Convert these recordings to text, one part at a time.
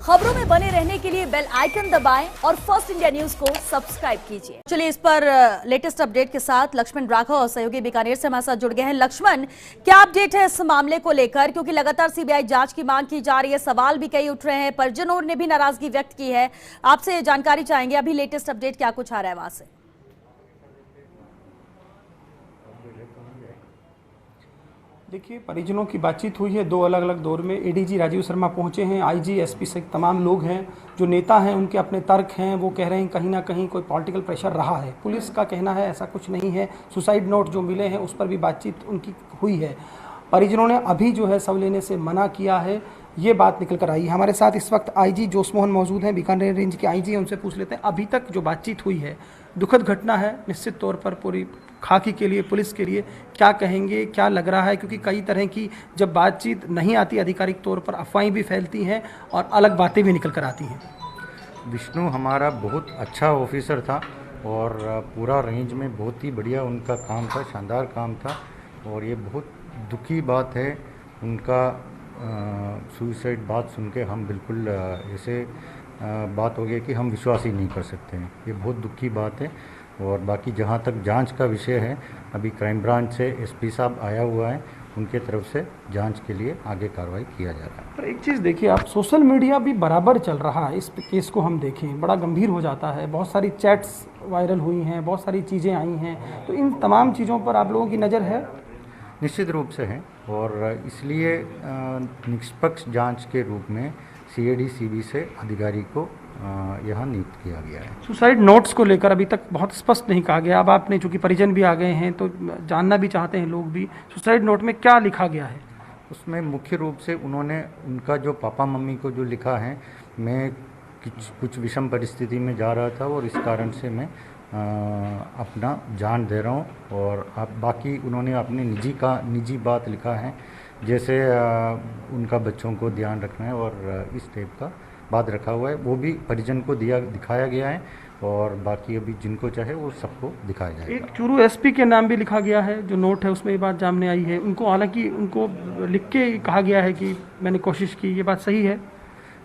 खबरों में बने रहने के लिए बेल आइकन दबाएं और फर्स्ट इंडिया न्यूज को सब्सक्राइब कीजिए। चलिए इस पर लेटेस्ट अपडेट के साथ लक्ष्मण राघव और सहयोगी बीकानेर से हमारे साथ जुड़ गए हैं। लक्ष्मण, क्या अपडेट है इस मामले को लेकर, क्योंकि लगातार सीबीआई जांच की मांग की जा रही है, सवाल भी कई उठ रहे हैं, परिजनों ने भी नाराजगी व्यक्त की है। आपसे जानकारी चाहेंगे, अभी लेटेस्ट अपडेट क्या कुछ आ रहा है वहां से? देखिए, परिजनों की बातचीत हुई है दो अलग अलग दौर में। एडीजी राजीव शर्मा पहुंचे हैं, आईजी एसपी से तमाम लोग हैं, जो नेता हैं उनके अपने तर्क हैं। वो कह रहे हैं कहीं ना कहीं कोई पॉलिटिकल प्रेशर रहा है। पुलिस का कहना है ऐसा कुछ नहीं है। सुसाइड नोट जो मिले हैं उस पर भी बातचीत उनकी हुई है। परिजनों ने अभी जो है शव लेने से मना किया है, ये बात निकल कर आई है। हमारे साथ इस वक्त आईजी जोसमोहन मौजूद हैं, बीकानेर रेंज के आईजी हैं, उनसे पूछ लेते हैं अभी तक जो बातचीत हुई है। दुखद घटना है निश्चित तौर पर, पूरी खाकी के लिए, पुलिस के लिए क्या कहेंगे, क्या लग रहा है? क्योंकि कई तरह की जब बातचीत नहीं आती आधिकारिक तौर पर, अफवाहें भी फैलती हैं और अलग बातें भी निकल कर आती हैं। विष्णु हमारा बहुत अच्छा ऑफिसर था और पूरा रेंज में बहुत ही बढ़िया उनका काम था, शानदार काम था। और ये बहुत दुखी बात है उनका सुसाइड बात सुन के। हम बिल्कुल ऐसे बात हो गई कि हम विश्वास ही नहीं कर सकते हैं। ये बहुत दुखी बात है। और बाकी जहाँ तक जांच का विषय है, अभी क्राइम ब्रांच से एसपी साहब आया हुआ है, उनके तरफ से जांच के लिए आगे कार्रवाई किया जा रहा है। पर एक चीज़ देखिए आप, सोशल मीडिया भी बराबर चल रहा है। इस केस को हम देखें, बड़ा गंभीर हो जाता है। बहुत सारी चैट्स वायरल हुई हैं, बहुत सारी चीज़ें आई हैं, तो इन तमाम चीज़ों पर आप लोगों की नज़र है? निश्चित रूप से है, और इसलिए निष्पक्ष जांच के रूप में सीआईडी सीबी से अधिकारी को यहाँ नियुक्त किया गया है। सुसाइड नोट्स को लेकर अभी तक बहुत स्पष्ट नहीं कहा गया। अब आपने, चूंकि परिजन भी आ गए हैं तो जानना भी चाहते हैं लोग भी, सुसाइड नोट में क्या लिखा गया है? उसमें मुख्य रूप से उन्होंने उनका जो पापा मम्मी को जो लिखा है, मैं कुछ विषम परिस्थिति में जा रहा था और इस कारण से मैं अपना जान दे रहा हूँ। और बाकी उन्होंने अपने निजी बात लिखा है, जैसे उनका बच्चों को ध्यान रखना है और इस टाइप का बात रखा हुआ है। वो भी परिजन को दिखाया गया है और बाकी अभी जिनको चाहे वो सबको दिखाया जाएगा। एक चूरू एसपी के नाम भी लिखा गया है, जो नोट है उसमें ये बात सामने आई है। उनको, हालांकि उनको लिख के कहा गया है कि मैंने कोशिश की, ये बात सही है?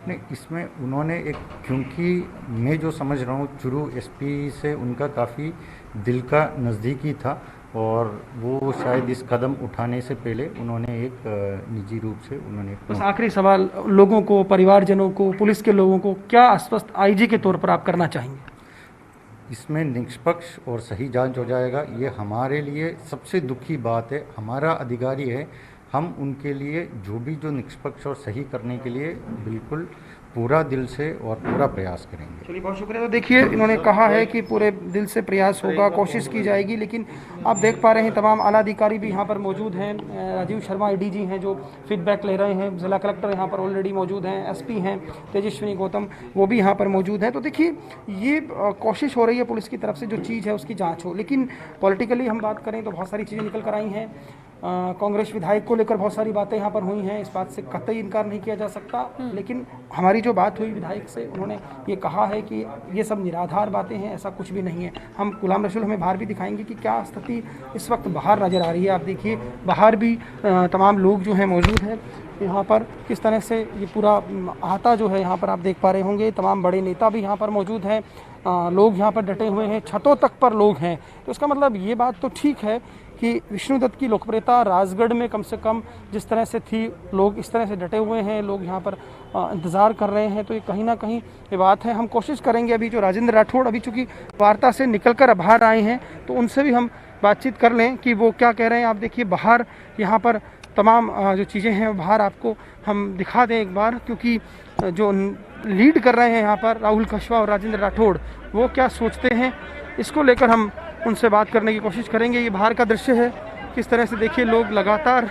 नहीं, इसमें उन्होंने क्योंकि मैं जो समझ रहा हूँ, चूरू एसपी से उनका काफ़ी दिल का नज़दीकी था और वो शायद इस कदम उठाने से पहले उन्होंने एक निजी रूप से उन्होंने। बस आखिरी सवाल, लोगों को, परिवारजनों को, पुलिस के लोगों को क्या आश्वस्त आईजी के तौर पर आप करना चाहेंगे? इसमें निष्पक्ष और सही जांच हो जाएगा। ये हमारे लिए सबसे दुखी बात है। हमारा अधिकारी है, हम उनके लिए जो निष्पक्ष और सही करने के लिए बिल्कुल पूरा दिल से और पूरा प्रयास करेंगे। चलिए, बहुत शुक्रिया। तो देखिए, इन्होंने कहा है कि पूरे दिल से प्रयास होगा, कोशिश की जाएगी। लेकिन आप देख पा रहे हैं तमाम आला अधिकारी भी यहाँ पर मौजूद हैं। राजीव शर्मा एडीजी हैं जो फीडबैक ले रहे हैं, जिला कलेक्टर यहाँ पर ऑलरेडी मौजूद हैं, एसपी हैं तेजस्विनी गौतम, वो भी यहाँ पर मौजूद हैं। तो देखिए, ये कोशिश हो रही है पुलिस की तरफ से, जो चीज़ है उसकी जाँच हो। लेकिन पॉलिटिकली हम बात करें तो बहुत सारी चीज़ें निकल कर आई हैं। कांग्रेस विधायक को लेकर बहुत सारी बातें यहाँ पर हुई हैं, इस बात से कतई इनकार नहीं किया जा सकता। लेकिन हमारी जो बात हुई विधायक से, उन्होंने ये कहा है कि ये सब निराधार बातें हैं, ऐसा कुछ भी नहीं है। हम गुलाम रसूल हमें बाहर भी दिखाएंगे कि क्या स्थिति इस वक्त बाहर नज़र आ रही है। आप देखिए, बाहर भी तमाम लोग जो हैं मौजूद हैं यहाँ पर। किस तरह से ये पूरा अहाता जो है यहाँ पर आप देख पा रहे होंगे। तमाम बड़े नेता भी यहाँ पर मौजूद हैं, लोग यहाँ पर डटे हुए हैं, छतों तक पर लोग हैं। तो इसका मतलब ये बात तो ठीक है कि विष्णु दत्त की लोकप्रियता राजगढ़ में कम से कम जिस तरह से थी, लोग इस तरह से डटे हुए हैं, लोग यहाँ पर इंतज़ार कर रहे हैं। तो ये कहीं ना कहीं ये बात है। हम कोशिश करेंगे, अभी जो राजेंद्र राठौड़ अभी चूँकि वार्ता से निकल कर बाहर आए हैं, तो उनसे भी हम बातचीत कर लें कि वो क्या कह रहे हैं। आप देखिए, बाहर यहाँ पर तमाम जो चीज़ें हैं बाहर आपको हम दिखा दें एक बार, क्योंकि जो लीड कर रहे हैं यहाँ पर राहुल कशवा और राजेंद्र राठौड़, वो क्या सोचते हैं इसको लेकर हम उनसे बात करने की कोशिश करेंगे। ये बाहर का दृश्य है, किस तरह से देखिए लोग लगातार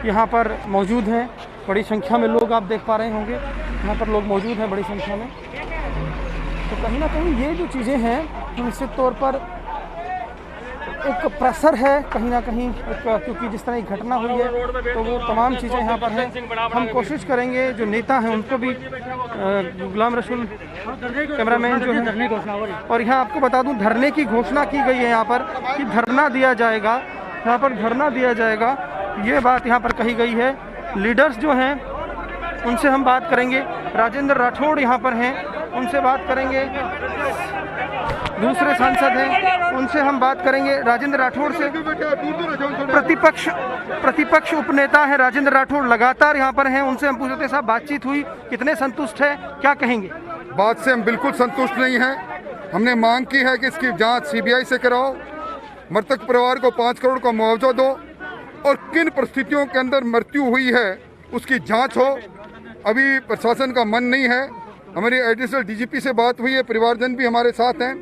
यहाँ पर मौजूद हैं। बड़ी संख्या में लोग आप देख पा रहे होंगे, यहाँ पर लोग मौजूद हैं बड़ी संख्या में। तो कहीं ना कहीं ये जो चीज़ें हैं निश्चित तौर पर एक प्रेशर है कहीं ना कहीं, क्योंकि जिस तरह की घटना हुई है तो वो तमाम चीज़ें यहाँ पर हैं। हम कोशिश करेंगे जो नेता हैं उनको भी, गुलाम रसूल कैमरामैन जो है, और यहाँ आपको बता दूं धरने की घोषणा की गई है यहाँ पर कि धरना दिया जाएगा, यहाँ पर धरना दिया जाएगा, ये बात यहाँ पर कही गई है। लीडर्स जो हैं उनसे हम बात करेंगे। राजेंद्र राठौड़ यहाँ पर हैं, उनसे बात करेंगे। दूसरे सांसद हैं, उनसे हम बात करेंगे। राजेंद्र राठौड़ से, प्रतिपक्ष उपनेता है राजेंद्र राठौड़, लगातार यहाँ पर हैं, उनसे हम पूछते हैं साहब बातचीत हुई, कितने संतुष्ट है, क्या कहेंगे? बात से हम बिल्कुल संतुष्ट नहीं हैं। हमने मांग की है कि इसकी जांच सीबीआई से कराओ, मृतक परिवार को 5 करोड़ का मुआवजा दो और किन परिस्थितियों के अंदर मृत्यु हुई है उसकी जांच हो। अभी प्रशासन का मन नहीं है। हमारी एडिशनल डीजीपी से बात हुई है, परिवारजन भी हमारे साथ हैं।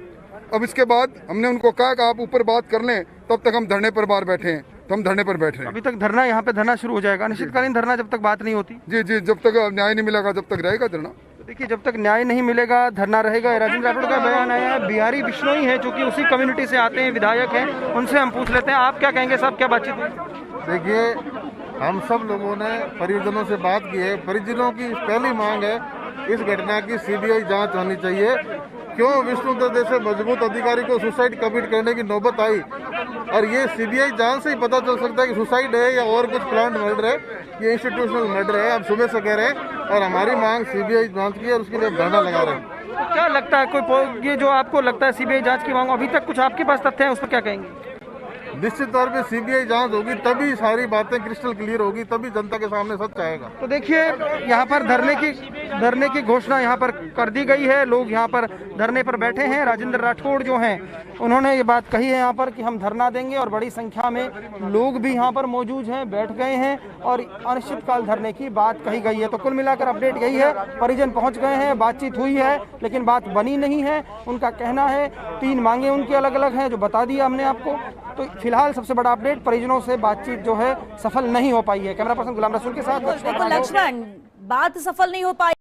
अब इसके बाद हमने उनको कहा कि आप ऊपर बात कर लें, तब तक हम धरने पर बाहर बैठे हैं, तो हम धरने पर बैठे हैं। अभी तक धरना, यहाँ पे धरना शुरू हो जाएगा, अनिश्चितकालीन धरना, जब तक बात नहीं होती? जी जी, जब तक न्याय नहीं मिलेगा जब तक रहेगा धरना। देखिए, जब तक न्याय नहीं मिलेगा धरना रहेगा। राजेंद्र राठौड़ का बयान आया है। बिहारी बिश्नोई है जो कि उसी कम्युनिटी से आते हैं, विधायक हैं, उनसे हम पूछ लेते हैं, आप क्या कहेंगे साहब, क्या बातचीत हुई? देखिए, हम सब लोगों ने परिजनों से बात की है। परिजनों की पहली मांग है इस घटना की सीबीआई जांच होनी चाहिए। क्यों विष्णुदत्त जैसे मजबूत अधिकारी को सुसाइड कमिट करने की नौबत आई, और ये सीबीआई जांच से ही पता चल सकता है कि सुसाइड है या और कुछ प्लान्ड मर्डर है, ये इंस्टीट्यूशनल मर्डर है। आप सुबह से कह रहे हैं और हमारी मांग सीबीआई जांच की है और उसके लिए धरना लगा रहे हैं। तो क्या लगता है, कोई ये जो आपको लगता है सीबीआई जांच की मांग, अभी तक कुछ आपके पास तथ्य है, उस पर क्या कहेंगे? निश्चित तौर पे सीबीआई जांच होगी तभी सारी बातें क्रिस्टल क्लियर होगी, तभी जनता के सामने सच आएगा। तो देखिए, यहाँ पर धरने की घोषणा यहाँ पर कर दी गई है। लोग यहाँ पर धरने पर बैठे हैं। राजेंद्र राठौड़ जो हैं, उन्होंने ये बात कही है यहाँ पर कि हम धरना देंगे, और बड़ी संख्या में लोग भी यहाँ पर मौजूद हैं, बैठ गए हैं, और अनिश्चितकाल धरने की बात कही गई है। तो कुल मिलाकर अपडेट यही है, परिजन पहुँच गए हैं, बातचीत हुई है, लेकिन बात बनी नहीं है। उनका कहना है 3 मांगे उनकी अलग अलग हैं, जो बता दिया हमने आपको। तो फिलहाल सबसे बड़ा अपडेट, परिजनों से बातचीत जो है सफल नहीं हो पाई है। कैमरा पर्सन गुलाम रसूल के साथ देखो लक्ष्मण, बात सफल नहीं हो पाई।